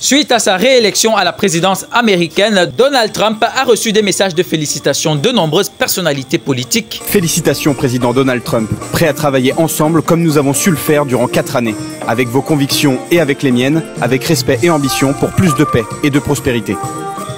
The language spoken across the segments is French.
Suite à sa réélection à la présidence américaine, Donald Trump a reçu des messages de félicitations de nombreuses personnalités politiques. Félicitations président Donald Trump, prêt à travailler ensemble comme nous avons su le faire durant 4 années, avec vos convictions et avec les miennes, avec respect et ambition pour plus de paix et de prospérité.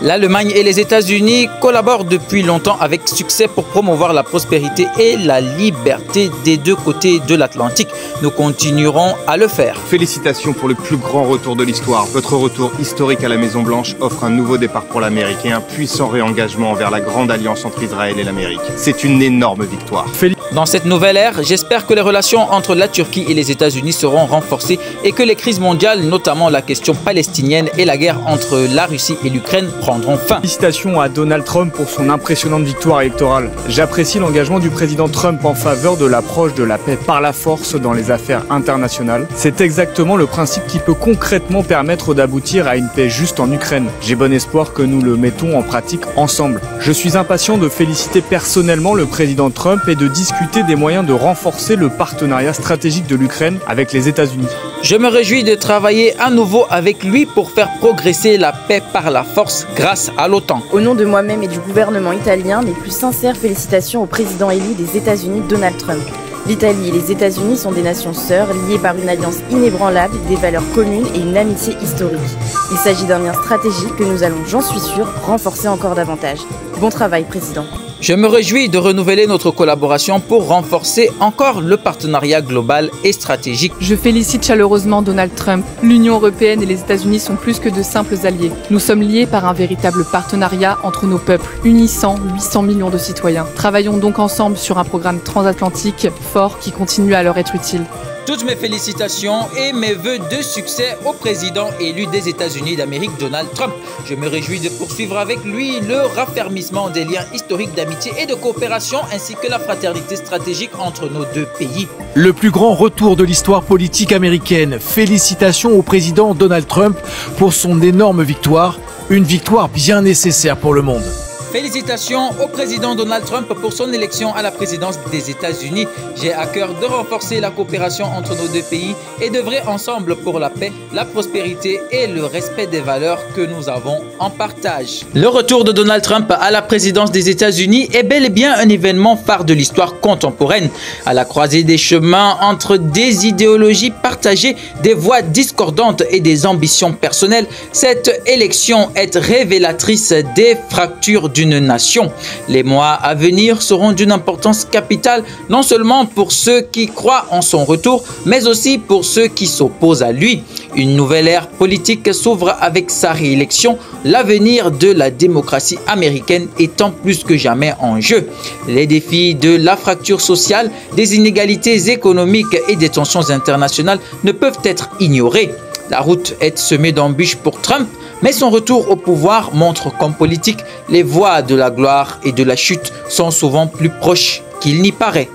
L'Allemagne et les États-Unis collaborent depuis longtemps avec succès pour promouvoir la prospérité et la liberté des deux côtés de l'Atlantique. Nous continuerons à le faire. Félicitations pour le plus grand retour de l'histoire. Votre retour historique à la Maison-Blanche offre un nouveau départ pour l'Amérique et un puissant réengagement envers la grande alliance entre Israël et l'Amérique. C'est une énorme victoire. Dans cette nouvelle ère, j'espère que les relations entre la Turquie et les États-Unis seront renforcées et que les crises mondiales, notamment la question palestinienne et la guerre entre la Russie et l'Ukraine, prendront fin. Félicitations à Donald Trump pour son impressionnante victoire électorale. J'apprécie l'engagement du président Trump en faveur de l'approche de la paix par la force dans les affaires internationales. C'est exactement le principe qui peut concrètement permettre d'aboutir à une paix juste en Ukraine. J'ai bon espoir que nous le mettons en pratique ensemble. Je suis impatient de féliciter personnellement le président Trump et de discuter des moyens de renforcer le partenariat stratégique de l'Ukraine avec les États-Unis. Je me réjouis de travailler à nouveau avec lui pour faire progresser la paix par la force grâce à l'OTAN. Au nom de moi-même et du gouvernement italien, mes plus sincères félicitations au président élu des États-Unis, Donald Trump. L'Italie et les États-Unis sont des nations sœurs liées par une alliance inébranlable, des valeurs communes et une amitié historique. Il s'agit d'un lien stratégique que nous allons, j'en suis sûr, renforcer encore davantage. Bon travail, président. Je me réjouis de renouveler notre collaboration pour renforcer encore le partenariat global et stratégique. Je félicite chaleureusement Donald Trump. L'Union européenne et les États-Unis sont plus que de simples alliés. Nous sommes liés par un véritable partenariat entre nos peuples, unissant 800 millions de citoyens. Travaillons donc ensemble sur un programme transatlantique fort qui continue à leur être utile. Toutes mes félicitations et mes vœux de succès au président élu des États-Unis d'Amérique, Donald Trump. Je me réjouis de poursuivre avec lui le raffermissement des liens historiques d'amitié et de coopération ainsi que la fraternité stratégique entre nos deux pays. Le plus grand retour de l'histoire politique américaine. Félicitations au président Donald Trump pour son énorme victoire. Une victoire bien nécessaire pour le monde. Félicitations au président Donald Trump pour son élection à la présidence des États-Unis. J'ai à cœur de renforcer la coopération entre nos deux pays et d'œuvrer ensemble pour la paix, la prospérité et le respect des valeurs que nous avons en partage. Le retour de Donald Trump à la présidence des États-Unis est bel et bien un événement phare de l'histoire contemporaine. À la croisée des chemins entre des idéologies partagées, des voix discordantes et des ambitions personnelles, cette élection est révélatrice des fractures d'une nation. Les mois à venir seront d'une importance capitale, non seulement pour ceux qui croient en son retour, mais aussi pour ceux qui s'opposent à lui. Une nouvelle ère politique s'ouvre avec sa réélection, l'avenir de la démocratie américaine étant plus que jamais en jeu. Les défis de la fracture sociale, des inégalités économiques et des tensions internationales ne peuvent être ignorés. La route est semée d'embûches pour Trump, mais son retour au pouvoir montre qu'en politique, les voies de la gloire et de la chute sont souvent plus proches qu'il n'y paraît.